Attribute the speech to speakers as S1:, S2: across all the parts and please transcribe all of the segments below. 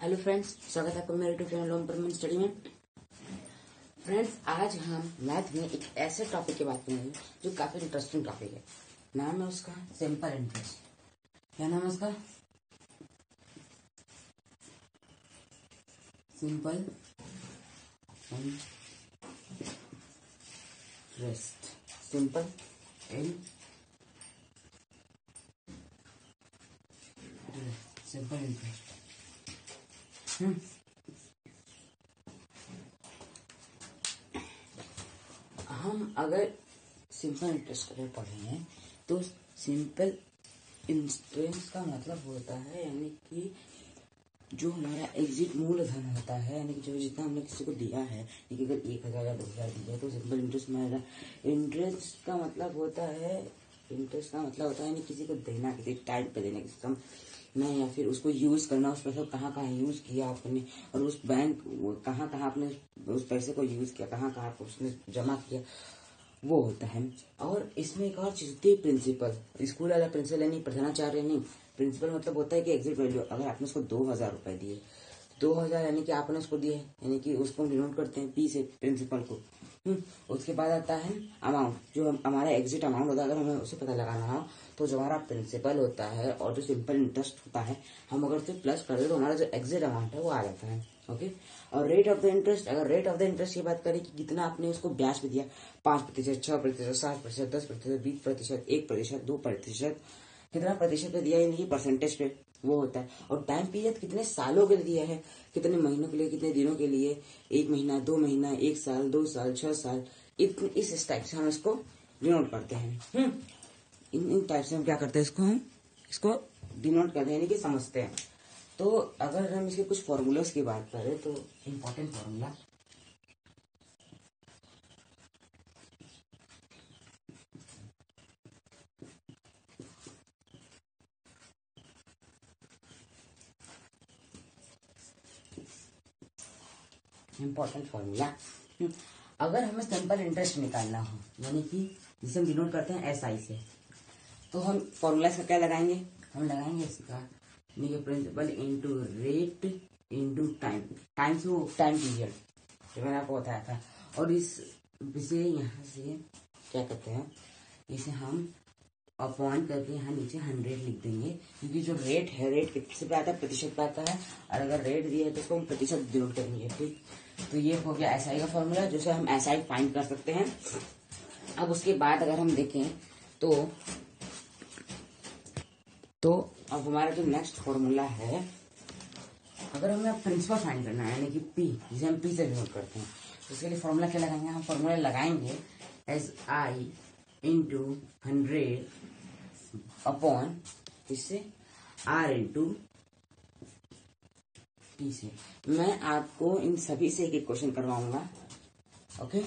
S1: Hello friends, स्वागत है आपका मेरे YouTube channel home permanent study में। फ्रेंड्स, आज हम मैथ में एक ऐसे टॉपिक की बात करेंगे जो काफी इंटरेस्टिंग टॉपिक है। नाम है उसका सिंपल इंटरेस्ट। क्या नाम है उसका? Simple interest. Simple interest. हम अगर सिंपल इंटरेस्ट अगर पढ़ेंगे तो सिंपल इंटरेस्ट का मतलब होता है यानी कि जो हमारा एग्जिट मूलधन होता है, यानी कि जो जितना हमने किसी को दिया है, कि अगर 1,000 या 2,000 दिया तो सिंपल इंटरेस्ट में आएगा। इंटरेस्ट का मतलब होता है यानी किसी को देना, किसी टाइम पे देना, किसी समय में, या फिर उसको यूज करना। उस पैसे को कहाँ कहाँ यूज किया आपने, और उस बैंक कहाँ कहाँ आपने उस पैसे को यूज किया, कहाँ कहाँ उसने जमा किया, वो होता है। और इसमें एक और चीज होती है प्रिंसिपल। स्कूल वाला प्रिंसिपल नहीं, प्रधानाचार्य नहीं। प्रिंसिपल मतलब होता है कि एग्जिट वैल्यू। अगर आपने उसको 2,000 रुपए दिए, 2,000 यानी कि आपने उसको दिए, यानी कि उसको डिनोट करते हैं पी से, प्रिंसिपल को। उसके बाद आता है अमाउंट, जो हमारा एग्जिट अमाउंट होता है। अगर हमें उसे पता लगाना हो तो जो हमारा प्रिंसिपल होता है और जो सिंपल इंटरेस्ट होता है, हम अगर उसे प्लस कर दे तो हमारा जो एग्जिट अमाउंट है वो आ जाता है। ओके। और रेट ऑफ द इंटरेस्ट, अगर रेट ऑफ द इंटरेस्ट की बात करें कि कितना आपने उसको ब्याज पे दिया, 5%, 6%, 7%, 10%, 20%, 1%, 2%, कितना प्रतिशत पे दिया, यानी कि परसेंटेज पे वो होता है। और टाइम पीरियड कितने सालों के लिए दिया है, कितने महीनों के लिए, कितने दिनों के लिए, 1 महीना, 2 महीना, 1 साल, 2 साल, 6 साल, इस टाइप से हम इसको डिनोट करते हैं। इन टाइप से हम क्या करते हैं, इसको डिनोट करते हैं, यानी कि समझते हैं। तो अगर हम इसके कुछ फॉर्मूलाज की बात करें तो इम्पोर्टेंट फॉर्मूला, अगर हमें सिंपल इंटरेस्ट निकालना हो, यानी कि जिसे हम डिनोट करते हैं SI से, तो हम फॉर्मूला इसका क्या लगाएंगे? हम लगाएंगे इसका principal into rate into time. Time से वो टाइम पीरियड जो मैंने आपको बताया था। और इसे यहाँ से क्या कहते हैं, इसे हम अपॉइंट करके यहाँ नीचे 100 लिख देंगे, क्योंकि जो रेट है, रेट किससे पे आता है? प्रतिशत पे आता है। और अगर रेट दिया है तो उसको हम प्रतिशत डिनोट करेंगे। ठीक, तो ये हो गया SI का फॉर्मूला, जिसे हम SI फाइंड कर सकते हैं। अब उसके बाद अगर हम देखें तो अब हमारा जो नेक्स्ट फॉर्मूला है, अगर हमें प्रिंसिपल फाइंड करना है, यानी कि P, जिसे हम P से डिनोट करते हैं, तो उसके लिए फॉर्मूला क्या लगाएंगे? हम फॉर्मूला लगाएंगे SI इंटू 100 अपॉन इससे R इंटू P से। मैं आपको इन सभी से एक क्वेश्चन करवाऊंगा। ओके।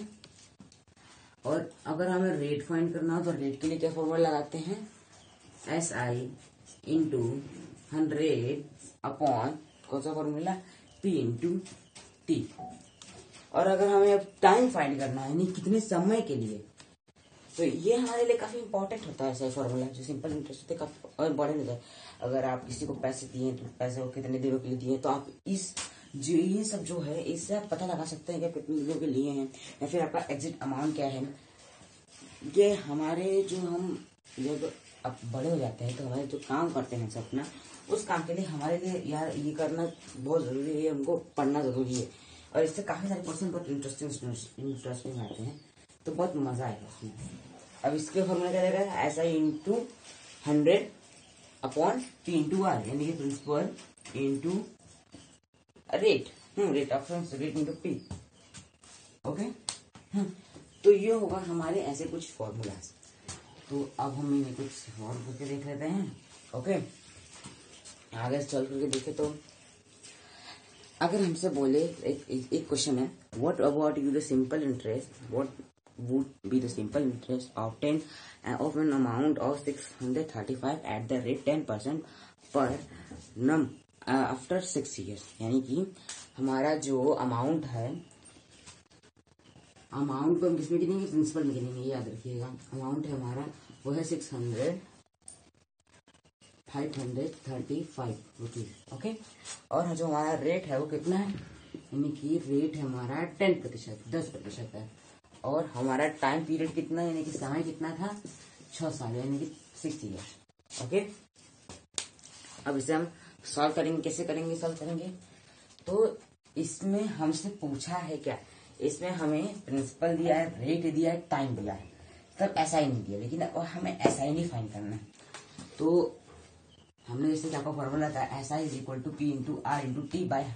S1: और अगर हमें रेट फाइंड करना हो तो रेट के लिए क्या फॉर्मूला लगाते हैं? SI इंटू 100 अपॉन कौन सा फॉर्मूला? P into T। और अगर हमें अब टाइम फाइंड करना है, यानी कितने समय के लिए, तो ये हमारे लिए काफी इंपॉर्टेंट होता है ऐसा फॉर्मूला, जो सिंपल इंटरेस्ट होता है काफी इंपॉर्टेंट होता है। अगर आप किसी को पैसे दिए तो पैसे को कितने दिनों के लिए दिए, तो आप ये सब जो है, इससे आप पता लगा सकते हैं कि कितने दिनों के लिए हैं, या फिर आपका एग्जिट अमाउंट क्या है। ये हमारे जो हम जब अब बड़े हो जाते हैं तो हमारे जो काम करते हैं सब अपना, उस काम के लिए हमारे लिए यार ये करना बहुत जरूरी है, हमको पढ़ना जरूरी है। और इससे काफी सारे क्वेश्चन बहुत इंटरेस्टिंग आते हैं, तो बहुत मजा आएगा उसमें। अब इसके फॉर्मूला क्या रहेगा? SI into 100 upon P into R, यानी कि principal into rate, rate option rate into P। Okay. तो ये होगा हमारे ऐसे कुछ फॉर्मूलाज। तो अब हम इन्हें कुछ सॉल्व करके देख लेते हैं। ओके, आगे सॉल्व करके देखे तो अगर हमसे बोले एक क्वेश्चन है, what about you the simple interest, what would be the simple interest of 10 of an amount of 635 at the rate 10% पर नम आफ्टर 6 years। यानी कि हमारा जो अमाउंट है, अमाउंट को हम किसमें गिनेंगे? प्रिंसिपल में गिनेंगे, याद रखिएगा। अमाउंट है हमारा वो है 635 535 रुपीज। ओके, और जो हमारा रेट है वो कितना है, यानी कि रेट है हमारा 10%, 10% है। और हमारा टाइम पीरियड कितना, यानी कि समय कितना था, 6 साल, यानी कि 6 ईयर। ओके, अब इसे हम सॉल्व करेंगे, कैसे करेंगे सॉल्व करेंगे। तो इसमें हमसे पूछा है क्या, इसमें हमें प्रिंसिपल दिया है, रेट दिया है, टाइम दिया है, तब ऐसा ही नहीं दिया, लेकिन हमें ऐसा ही नहीं फाइंड करना है। तो हमने जैसे क्या फॉर्मूला था, S I is equal to P into R into T by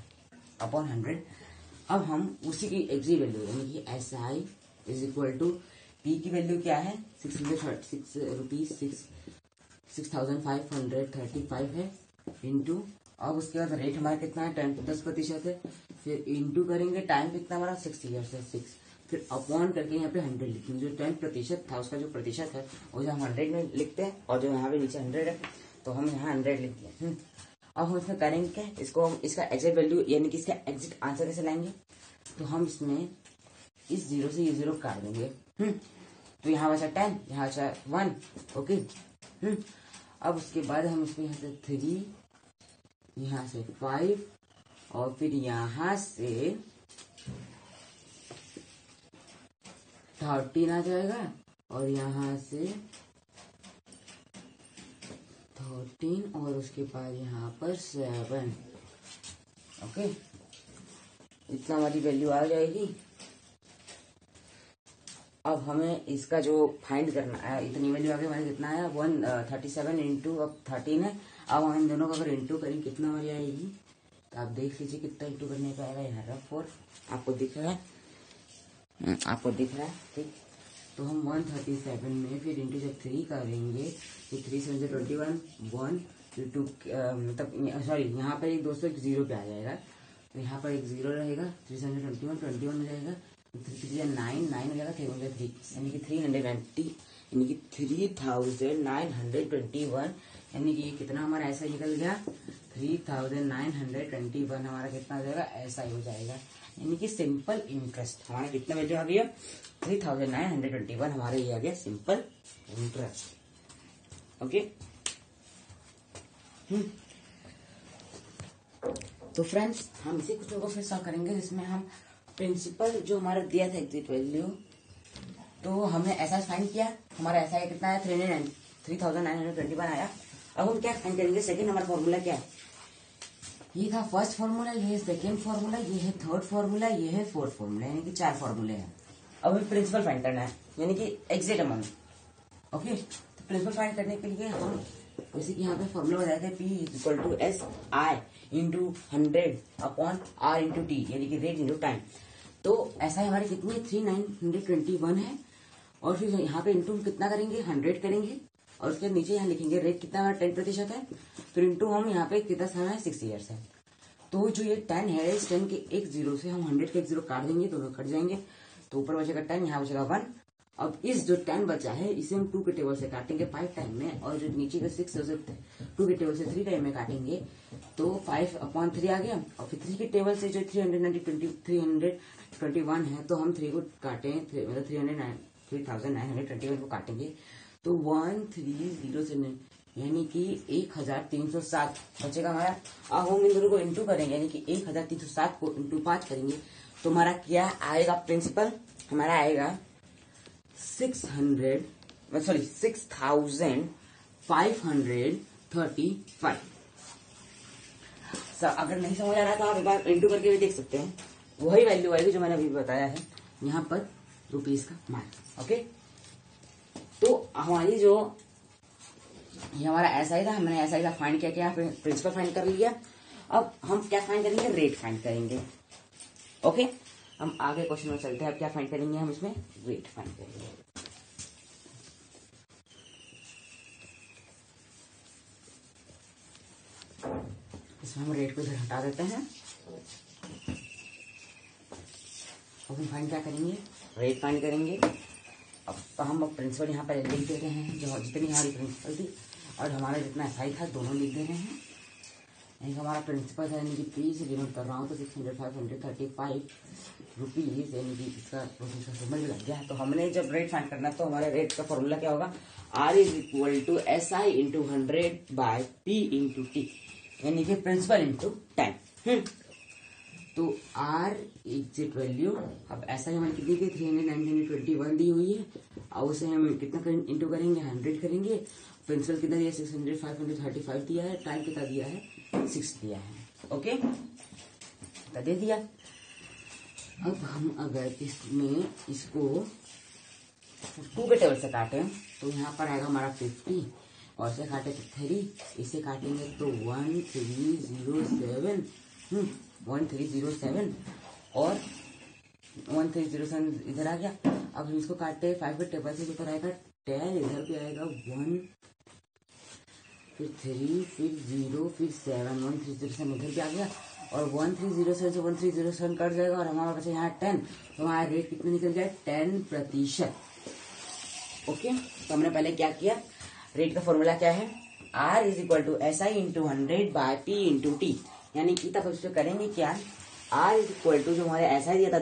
S1: upon 100। अब हम उसी की एग्जैक्ट वैल्यू, यानी कि S I is equal to P की वैल्यू क्या है, 6,535 है, इंटू, अब उसके बाद रेट हमारा कितना है, 10% है, फिर इंटू करेंगे, टाइम कितना हमारा 6 ईयर्स है, 6, फिर अपॉन करके यहाँ पे 100 लिखेंगे। जो 10% था उसका जो प्रतिशत है वो जो हम 100 में लिखते हैं, और जो यहाँ पे नीचे 100 है तो हम यहाँ 100 लिख दिए। अब हम इसमें करेंगे क्या, इसको हम इसका एग्जैक्ट वैल्यू यानी कि इसका एग्जैक्ट आंसर कैसे लाएंगे, तो हम इसमें इस 0 से ये 0 काट देंगे। तो यहाँ बचा 10, यहाँ बचा 1। ओके, अब उसके बाद हम इसको यहाँ से 3, यहाँ से 5, और फिर यहाँ से 13 आ जाएगा, और यहाँ से 13, और उसके बाद यहाँ पर 7। ओके, इतना हमारी वैल्यू आ जाएगी। अब हमें इसका जो फाइंड करना है, इतनी वैल्यू आगे हमारे कितना है, 137 इंटू, अब 13 है। अब हम इन दोनों को अगर इंटू करें कितना हमारी आएगी, तो आप देख लीजिए कितना इंटू करने का आएगा। यहाँ 4 आपको दिख रहा है, आपको दिख रहा है, ठीक। तो हम 137 में फिर इंटू जब 3 करेंगे तो 3 से 21, 1 2, मतलब सॉरी यहाँ पर एक दोस्तों 0 पे आ जाएगा, तो यहाँ पर एक 0 रहेगा, 3 से 21 हो जाएगा, 3 9 9 हो जाएगा, 3 यानी कि 390, यानी कि 3921, यानी कि कितना हमारा ऐसा निकल गया, 3921 हमारा कितना हो जाएगा, ऐसा ही हो जाएगा। यानी कि सिंपल इंटरेस्ट हमारा कितना वैल्यू आ गया, 3921 हमारा ये आ गया सिंपल इंटरेस्ट। ओके, तो फ्रेंड्स हम इसी कुछ को फिर सॉल्व करेंगे, जिसमें हम प्रिंसिपल जो हमारा दिया था एग्जैक्ट वैल्यू, तो हमने ऐसा फाइंड किया, हमारा ऐसा कितना है, 3921 आया। अब हम क्या फाइंड करेंगे, सेकंड हमारा फॉर्मूला क्या है, ये था फर्स्ट फॉर्मूला, ये है सेकंड फॉर्मूला, ये है थर्ड फॉर्मूला, ये है फोर्थ फॉर्मूला, यानी कि 4 फॉर्मूले हैं। अब हमें प्रिंसिपल फाइंड करना है, यानी कि एग्जैक्ट अमाउंट। ओके, तो प्रिंसिपल फाइंड करने के लिए हम जैसे कि यहाँ पे फॉर्मूला बताया था, P equal to S I into 100 upon R into T, यानी कि रेट इंटू टाइम। तो ऐसा हमारे कितनी 3921 है, और फिर यहाँ पे इंटू कितना करेंगे, 100 करेंगे, और उसके नीचे यहाँ लिखेंगे रेट कितना हमारा 10% है, फिर इंटू हम यहाँ पे कितना समय है, 6 ईयर्स है। तो जो ये 10 है, इस 10 के एक 0 से हम 100 के एक 0 काट देंगे, दोनों कट जाएंगे, तो ऊपर बचेगा 10, यहाँ बचेगा 1। अब इस जो 10 बचा है इसे हम 2 के टेबल से काटेंगे 5 टाइम में, और जो नीचे का 6 है उसे 2 के टेबल से 3 टाइम में काटेंगे, तो 5/3 आ गया। और फिर 3 के टेबल से जो 321 है, तो हम 3 को काटें, मतलब 3921 को काटेंगे, तो 130 से यानी कि 1307 बचेगा हमारा। अब हम इन दोनों को इंटू करेंगे, यानी कि 1307 को इंटू 5 करेंगे, तो हमारा क्या आएगा, प्रिंसिपल हमारा आएगा 6535। सर अगर नहीं समझ आ रहा तो आप एक बार इंटू करके भी देख सकते हैं, वही वैल्यू आएगी जो मैंने अभी बताया है यहाँ पर रुपीस का मान। ओके, तो हमारी जो ये हमारा एसआई था, हमने एसआई का फाइंड किया, क्या प्रिंसिपल फाइंड कर लिया। अब हम क्या फाइंड करेंगे, रेट फाइंड करेंगे। ओके, हम आगे क्वेश्चन में चलते हैं। अब क्या फाइंड करेंगे, हम इसमें रेट फाइंड करेंगे। इसमें हम रेट को इधर हटा देते हैं। अब हम फाइंड क्या करेंगे, रेट फाइंड करेंगे। अब तो हम प्रिंसिपल यहाँ पर लिख दे रहे हैं, जो जितनी हमारी प्रिंसिपल थी और हमारा जितना एसआई था दोनों लिख दे रहे हैं। यानी कि हमारा प्रिंसिपल था, यानी कि पी से डिनोट कर रहा हूँ तो 600,535 रुपीज, यानी कि इसका प्रोसेस का फॉर्मूला लग गया। तो हमने जब रेट फाइंड करना तो हमारे रेट का फॉर्मूला क्या होगा, R is equal to SI into 100 by P into T, यानी कि प्रिंसिपल इंटू टाइम। तो R एग्जिट वैल्यू, अब SI हमारी कितनी की 319.21 दी हुई है, और उसे हम कितना इंटू करेंगे, 100 करेंगे। प्रिंसिपल कितना दिया, 600,535 दिया है, टाइम कितना दिया है, 6 दिया है। ओके, तो दे दिया। अब हम अगर इसमें इसको 2 के टेबल से काटें तो यहाँ पर आएगा हमारा 50, और से काटे तो 3, इसे काटेंगे तो 1307, 1307, और 1307 इधर आ गया। अब हम इसको काटते 5 के टेबल से, ऊपर आएगा 10, इधर भी आएगा 1, फिर 3, फिर 0, फिर 7, 1307 इधर भी आ गया, और 1307 से 1307 कट जाएगा, और हमारा बचा यहाँ 10, तो हमारा रेट कितना निकल जाए, 10%। ओके, तो हमने पहले क्या किया, रेट का फॉर्मूला क्या है, R is equal to SI into 100 by P into T, यानी कि तब उसको करेंगे क्या, R इज इक्वल टू जो हमारे SI दिया था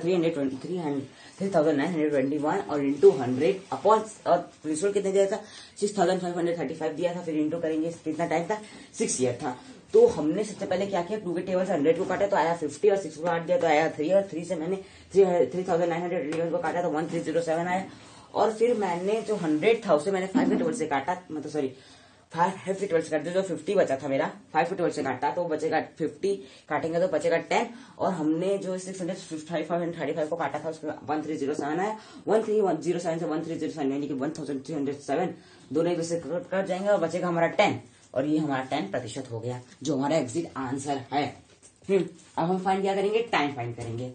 S1: 3,921 और इंटू 100 अपॉन, और प्रिंसिपल कितने दिया था 6,535 दिया था, फिर इंटू करेंगे कितना टाइम था, 6 ईयर था। तो हमने सबसे पहले क्या किया, 2 के टेबल से 100 को काटा तो आया 50, और 6 को काट दिया तो आया 3, और 3 से मैंने 3,921 को काटा तो 1307 आया, और फिर मैंने जो 100 था उसे मैंने 5 के टेबल से काटा, मतलब सॉरी 5 के टेबल से काटा, जो 50 बचा था मेरा 5 के टेबल से काटा तो बचेगा 50, काटेंगे तो बचेगा 10, और हमने जो 635 को काटा था उसके 1307 आया, 1307 से 1307 यानी कि 1307 दोनों एक दूसरे कट जाएंगे और बचेगा हमारा 10, और ये हमारा 10% हो गया, जो हमारा एग्जिट आंसर है। अब हम फाइंड क्या करेंगे, टाइम फाइंड करेंगे।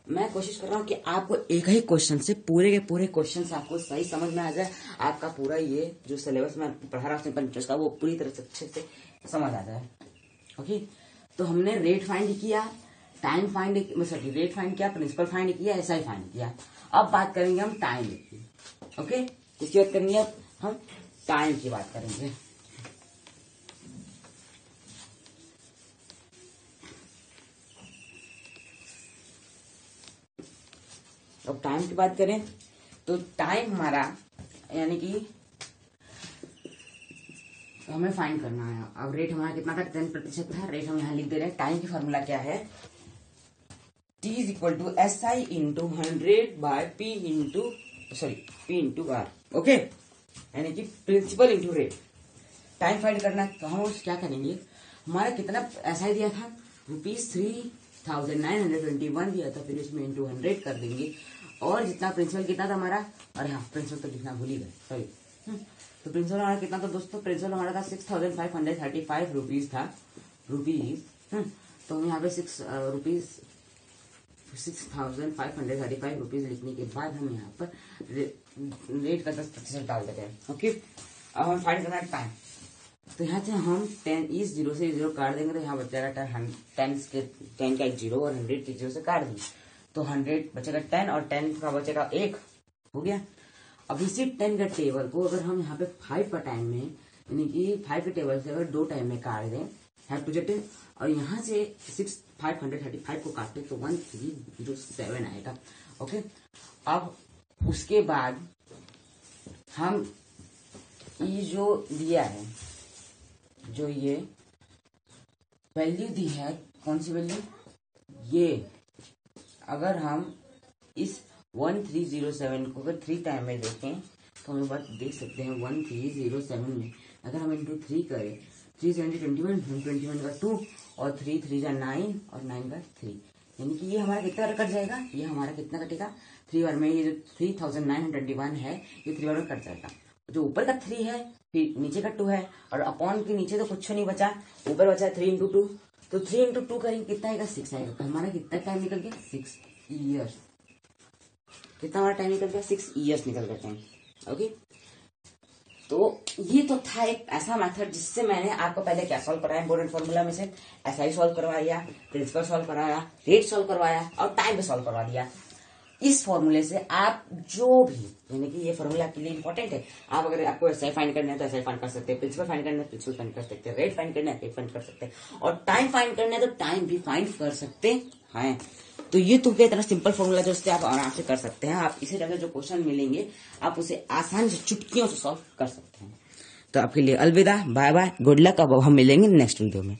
S1: मैं कोशिश कर रहा हूँ कि आपको एक ही क्वेश्चन से पूरे के पूरे क्वेश्चन आपको सही समझ में आ जाए, आपका पूरा ये जो सिलेबस में पढ़ा रहा हूँ सिंपल इंटरेस्ट का वो पूरी तरह से अच्छे से समझ आ जाए। ओके, तो हमने रेट फाइंड किया, time find, sorry rate find किया, प्रिंसिपल फाइंड किया, SI फाइंड किया। अब बात करेंगे हम टाइम की। ओके, किसकी बात करेंगे, अब हम टाइम की बात करेंगे। अब टाइम की बात करें तो टाइम हमारा, यानी कि हमें फाइंड करना है। अब रेट हमारा कितना था, 10% था, रेट हम यहाँ लिख दे रहे हैं। टाइम की फॉर्मूला क्या है, T is equal to SI into 100 by P into R। Okay, यानी कि principal into rate. Time find करना तो हम क्या करेंगे, हमारा कितना SI दिया था, ₹3,921 दिया था, फिर इसमें इंटू 100 कर देंगे, और जितना प्रिंसिपल कितना था हमारा, और हाँ प्रिंसिपल तो लिखना भूल ही गए, सॉरी। तो प्रिंसिपल हमारा कितना था दोस्तों, प्रिंसिपल हमारा था 6,535 रुपीज था, तो हम यहाँ पे 6,535 रुपीज लिखने के बाद हम यहाँ पर रेट का 10% डाल देते हैं। ओके, अब हम फाइंड करना है टाइम, तो यहाँ से हम 10 इस 0 से 0 काट देंगे तो यहाँ बचेगा 10 का 0 और 100 के 0 से काट देंगे तो 100 बचेगा 10 और 10 का बचेगा 1, हो गया। अब इसी 10 का टेबल को अगर हम यहाँ पे 5 का टाइम में, यानी कि 5 के टेबल से अगर 2 टाइम में काट दें, हैव टू जेट, और यहाँ से 6,535 को काटे तो 1307 आएगा। ओके, अब उसके बाद हम ये जो दिया है, जो ये वैल्यू दी है, कौन सी वैल्यू, ये अगर हम इस 1307 को अगर 3 टाइम में देखें तो हम बात देख सकते हैं 1307 में अगर हम इंटू 3 करें, 3 से 21 का 2 और 3 3 का 9 और 9 का 3, यानी कि ये हमारा कितना कट जाएगा, ये हमारा कितना कटेगा 3 बार में, ये जो 3,921 है ये 3 बार में कट जाएगा। जो ऊपर का 3 है, फिर नीचे का 2 है, और अपॉन के नीचे तो कुछ नहीं बचा, ऊपर बचा है 3 इंटू 2, तो 3 इंटू 2 करेंगे कितना आएगा, 6 आएगा। तो हमारा कितना टाइम निकल गया, 6 ईयर्स। कितना हमारा टाइम निकल गया, 6 ईयर्स निकल गए टाइम। ओके, तो ये तो था एक ऐसा मेथड जिससे मैंने आपको पहले क्या सॉल्व कराया, इम्पोर्टेंट फॉर्मूला में से SI सॉल्व करवाया, प्रिंसिपल सॉल्व कराया, रेट सॉल्व करवाया और टाइम भी सॉल्व करवा दिया। इस फॉर्मूले से आप जो भी, यानी कि ये फॉर्मूला आपके लिए इंपॉर्टेंट है, आप अगर आपको एसआई फाइंड करना है तो एसआई फाइंड कर सकते हैं, प्रिंसिपल फाइंड करना है प्रिंसिपल फाइंड कर सकते हैं, रेट फाइंड करना है रेट फाइंड कर सकते हैं, और टाइम फाइंड करना है तो टाइम भी फाइंड कर सकते हैं। तो ये तो इतना सिंपल फॉर्मूला जो उससे आप आराम से कर सकते हैं। आप इसी जगह जो क्वेश्चन मिलेंगे आप उसे आसानी से चुटकियों से सॉल्व कर सकते हैं। तो आपके लिए अलविदा, बाय बाय, गुड लक। अब हम मिलेंगे नेक्स्ट वीडियो में।